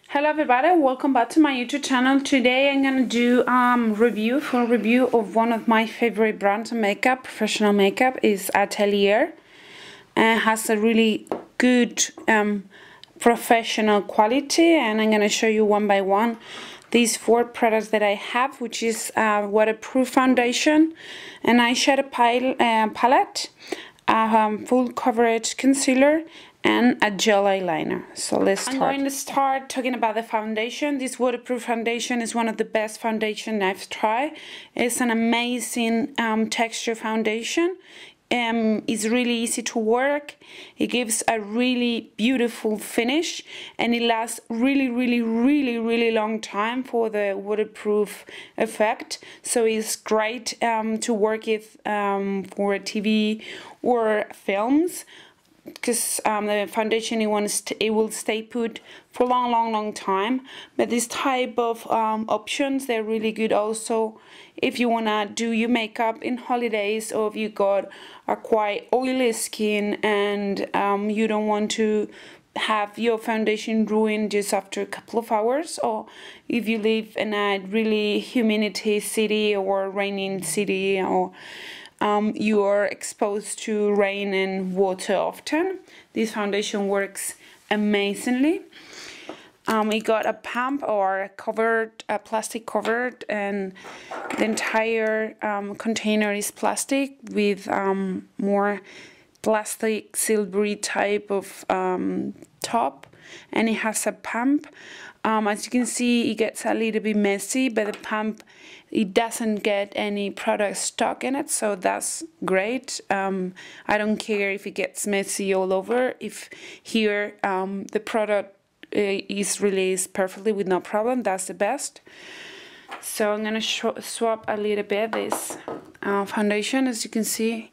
Hello everybody, welcome back to my YouTube channel. Today I'm gonna do full review of one of my favorite brands of makeup, professional makeup, is Atelier. And has a really good professional quality, and I'm gonna show you one by one these 4 products that I have, which is waterproof foundation, an eyeshadow palette, full coverage concealer, and a gel eyeliner. So let's start. I'm going to start talking about the foundation. This waterproof foundation is one of the best foundation I've tried. It's an amazing texture foundation. It's really easy to work. It gives a really beautiful finish, and it lasts really long time for the waterproof effect. So it's great to work with for TV or films, because the foundation it will stay put for long time. But this type of options, they're really good also if you wanna do your makeup in holidays, or if you got a quite oily skin and you don't want to have your foundation ruined just after a couple of hours, or if you live in a really humidity city or raining city, or you are exposed to rain and water often. This foundation works amazingly. It got a pump or a plastic covered, and the entire container is plastic with more plastic silvery type of top, and it has a pump. As you can see, it gets a little bit messy, but the pump, it doesn't get any product stuck in it, so that's great. I don't care if it gets messy all over. If here the product is released perfectly with no problem, that's the best. So I'm gonna swap a little bit this foundation. As you can see,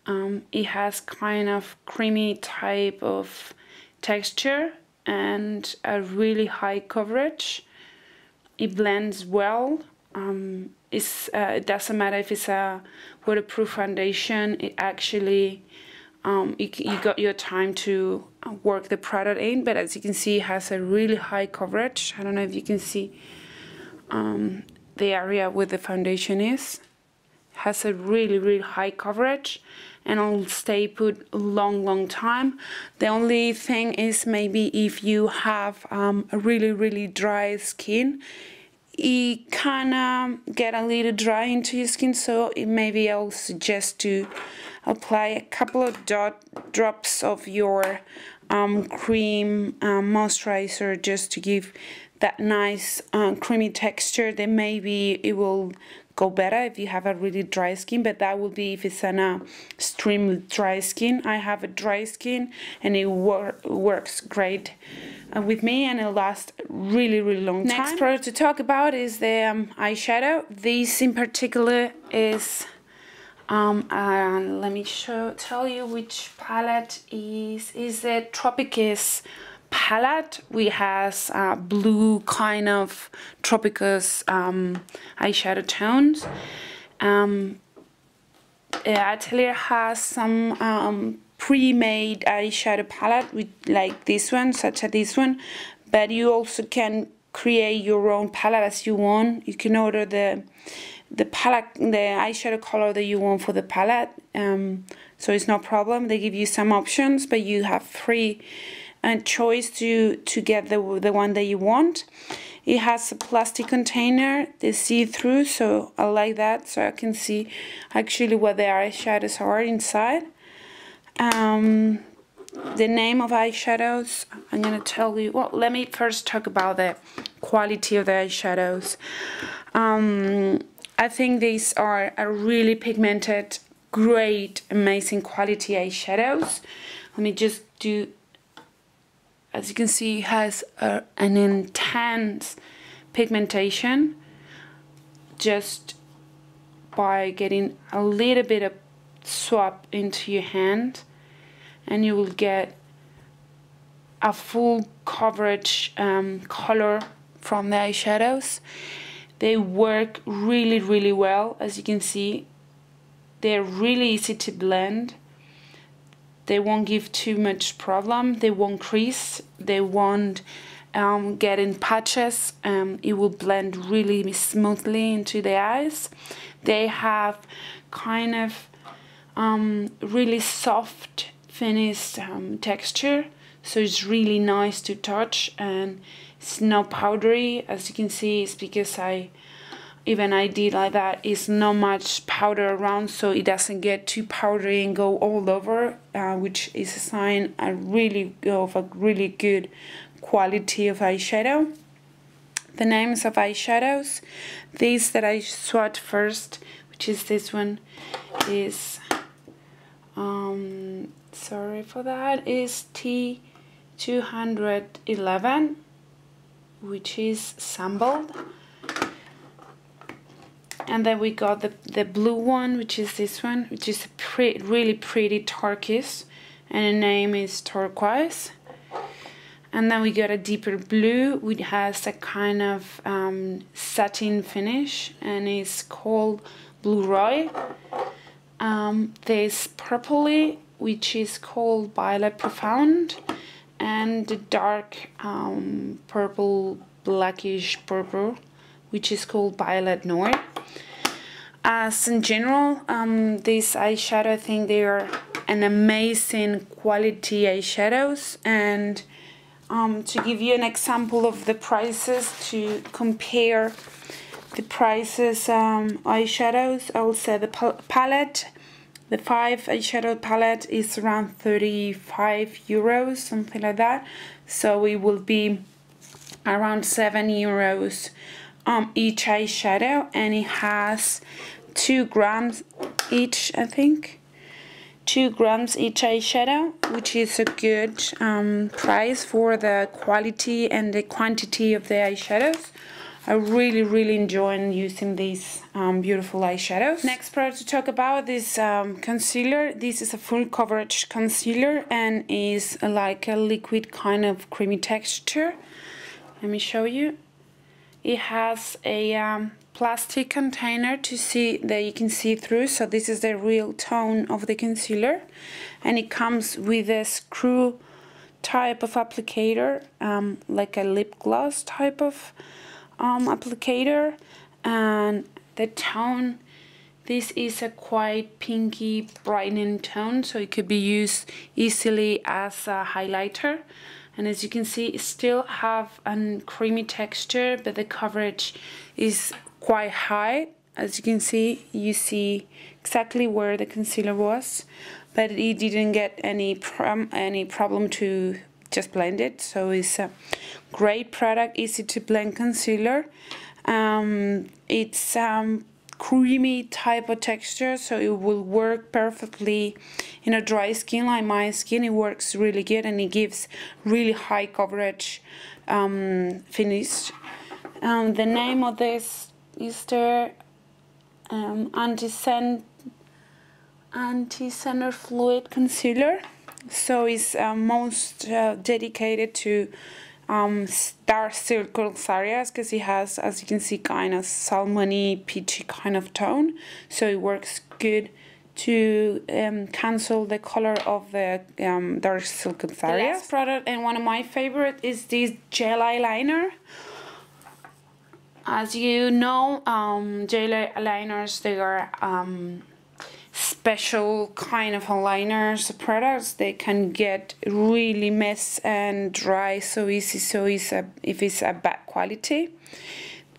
it has kind of creamy type of texture and a really high coverage. It blends well. It doesn't matter if it's a waterproof foundation. It actually you got your time to work the product in, but as you can see, it has a really high coverage. I don't know if you can see the area where the foundation is. It has a really high coverage, and it'll stay put long time. The only thing is, maybe if you have a really dry skin, it can get a little dry into your skin, so maybe I'll suggest to apply a couple of drops of your cream moisturizer, just to give that nice creamy texture. Then maybe it will go better if you have a really dry skin, but that will be if it's an extremely dry skin. I have a dry skin, and it works great with me, and it'll last really long time. Next product to talk about is the eyeshadow. This in particular is let me tell you which palette is the Tropicus palette. We has blue kind of Tropicus eyeshadow tones. Atelier has some pre-made eyeshadow palette with like this one, such as this one, but you also can create your own palette as you want. You can order the palette, the eyeshadow color that you want for the palette, so it's no problem. They give you some options, but you have free choice to get the one that you want. It has a plastic container, they see-through, so I like that, so I can see actually what the eyeshadows are inside. The name of eyeshadows, I'm gonna tell you. Well, let me first talk about the quality of the eyeshadows. I think these are a really pigmented, great, amazing quality eyeshadows. Let me just do. As you can see, it has an intense pigmentation just by getting a little bit of swap into your hand, and you will get a full coverage color from the eyeshadows. They work really well. As you can see, they're really easy to blend. They won't give too much problem. They won't crease. They won't get in patches. It will blend really smoothly into the eyes. They have kind of really soft finished texture, so it's really nice to touch, and it's not powdery. As you can see, it's because I did like that. It's not much powder around, so it doesn't get too powdery and go all over, which is a sign of a really good quality of eyeshadow. The names of eyeshadows, these that I swatched first, which is this one, is sorry for that, is T211, which is sampled. And then we got the blue one, which is this one, which is a really pretty turquoise, and the name is turquoise. And then we got a deeper blue, which has a kind of satin finish, and it's called Blue Roy. There's purpley, which is called Violet Profound, and the dark purple, blackish purple, which is called Violet Noir. As in general, these eyeshadow, I think they are an amazing quality eyeshadows. And to give you an example of the prices, to compare the prices, eyeshadows, I will say the palette, the 5 eyeshadow palette is around 35 euros, something like that. So it will be around 7 euros each eyeshadow, and it has 2 grams each, I think. 2 grams each eyeshadow, which is a good price for the quality and the quantity of the eyeshadows. I really enjoy using these beautiful eyeshadows. Next product to talk about is concealer. This is a full coverage concealer and is like a liquid kind of creamy texture. Let me show you. It has a plastic container to see that you can see through, so this is the real tone of the concealer, and it comes with a screw type of applicator, like a lip gloss type of applicator. And the tone, this is a quite pinky brightening tone, so it could be used easily as a highlighter. And as you can see, it still have a creamy texture, but the coverage is quite high. As you can see, you see exactly where the concealer was, but it didn't get any problem to just blend it. So it's a great product, easy to blend concealer. It's creamy type of texture, so it will work perfectly in a dry skin like my skin. It works really good, and it gives really high coverage finish. The name of this is the anti-center fluid concealer. So it's most dedicated to dark circles areas, because it has, as you can see, kind of salmony peachy kind of tone, so it works good to cancel the color of the dark circles areas. The last product, and one of my favorite, is this gel eyeliner. As you know, gel eyeliners, they are special kind of eyeliners products. They can get really messy and dry so easy, if it's a bad quality.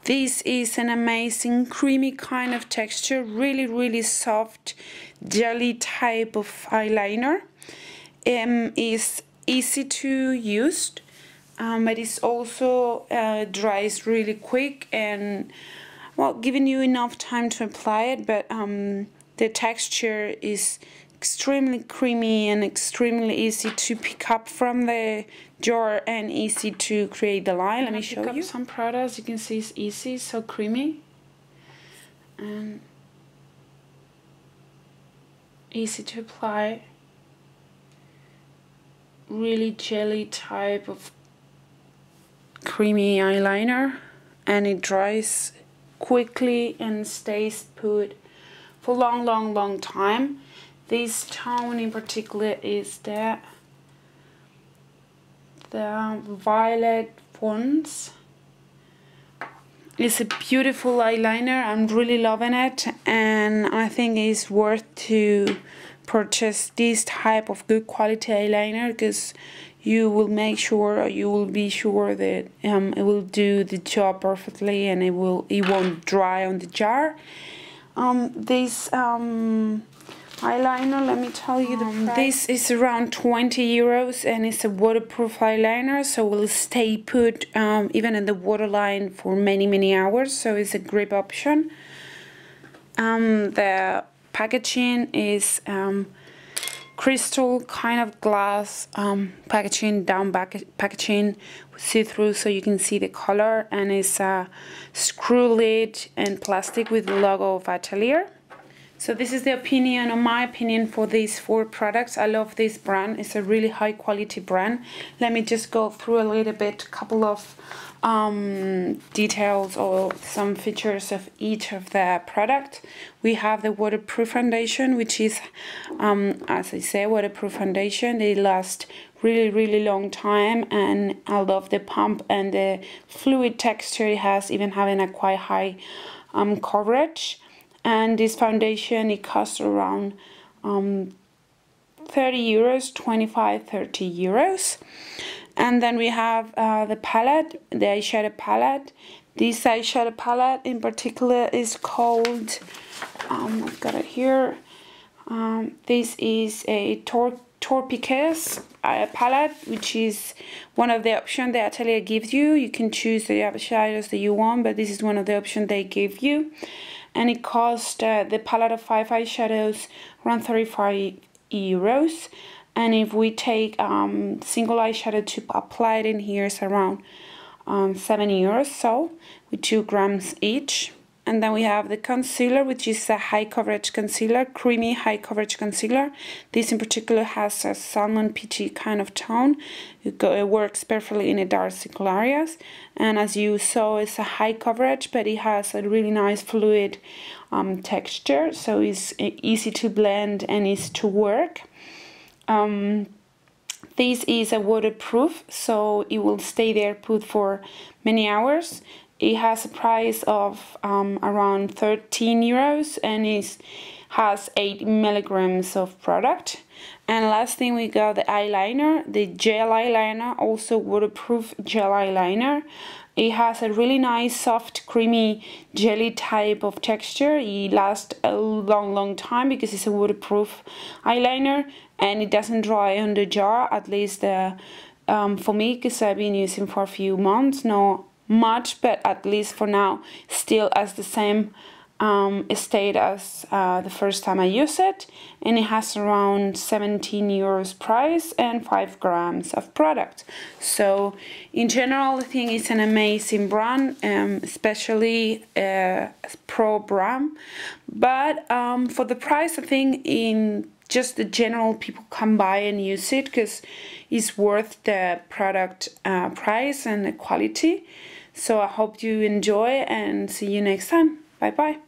This is an amazing creamy kind of texture, really soft jelly type of eyeliner. Is easy to use, but it's also dries really quick, and well, giving you enough time to apply it, but the texture is extremely creamy and extremely easy to pick up from the jar and easy to create the line. Let me show you some products. You can see it's easy, so creamy and easy to apply. Really jelly type of creamy eyeliner, and it dries quickly and stays put for long time. This tone in particular is the violet Pons. It's a beautiful eyeliner. I'm really loving it, and I think it's worth to purchase this type of good quality eyeliner, because you will make sure, or you will be sure that it will do the job perfectly, and it won't dry on the jar. This eyeliner, let me tell you the price. This is around 20 euros, and it's a waterproof eyeliner, so it will stay put even in the waterline for many hours, so it's a great option. The packaging is crystal kind of glass packaging, down packaging, see-through, so you can see the color, and it's a screw lid and plastic with the logo of Atelier. So this is the opinion, or my opinion, for these 4 products. I love this brand. It's a really high quality brand. Let me just go through a little bit, couple of details or some features of each of the product. We have the waterproof foundation, which is, as I say, waterproof foundation. They last really long time, and I love the pump and the fluid texture it has, even having a quite high coverage. And this foundation, it costs around 30 euros, 25-30 euros. And then we have the palette, the eyeshadow palette. This eyeshadow palette in particular is called, I've got it here. This is a Torpiques palette, which is one of the options the Atelier gives you. You can choose the eyeshadows that you want, but this is one of the options they give you. And it costs the palette of 5 eyeshadows around 35 euros. And if we take single eyeshadow to apply it in here, it's around 7 euros, so with 2 grams each. And then we have the concealer, which is a high coverage concealer, creamy high coverage concealer. This in particular has a salmon peachy kind of tone. It works perfectly in the dark circle areas. And as you saw, it's a high coverage, but it has a really nice fluid texture, so it's easy to blend and easy to work. This is a waterproof, so it will stay there put for many hours. It has a price of around 13 euros, and it has 8 milligrams of product. And last thing, we got the eyeliner, the gel eyeliner, also waterproof gel eyeliner. It has a really nice, soft, creamy, jelly type of texture. It lasts a long time because it's a waterproof eyeliner, and it doesn't dry on the jar, at least for me, because I've been using for a few months. Not much, but at least for now, still as the same state as the first time I used it. And it has around 17 euros price and 5 grams of product. So in general, I think it's an amazing brand, especially pro brand. But for the price, I think in just the general people come by and use it because it's worth the product price and the quality. So I hope you enjoy, and see you next time. Bye bye.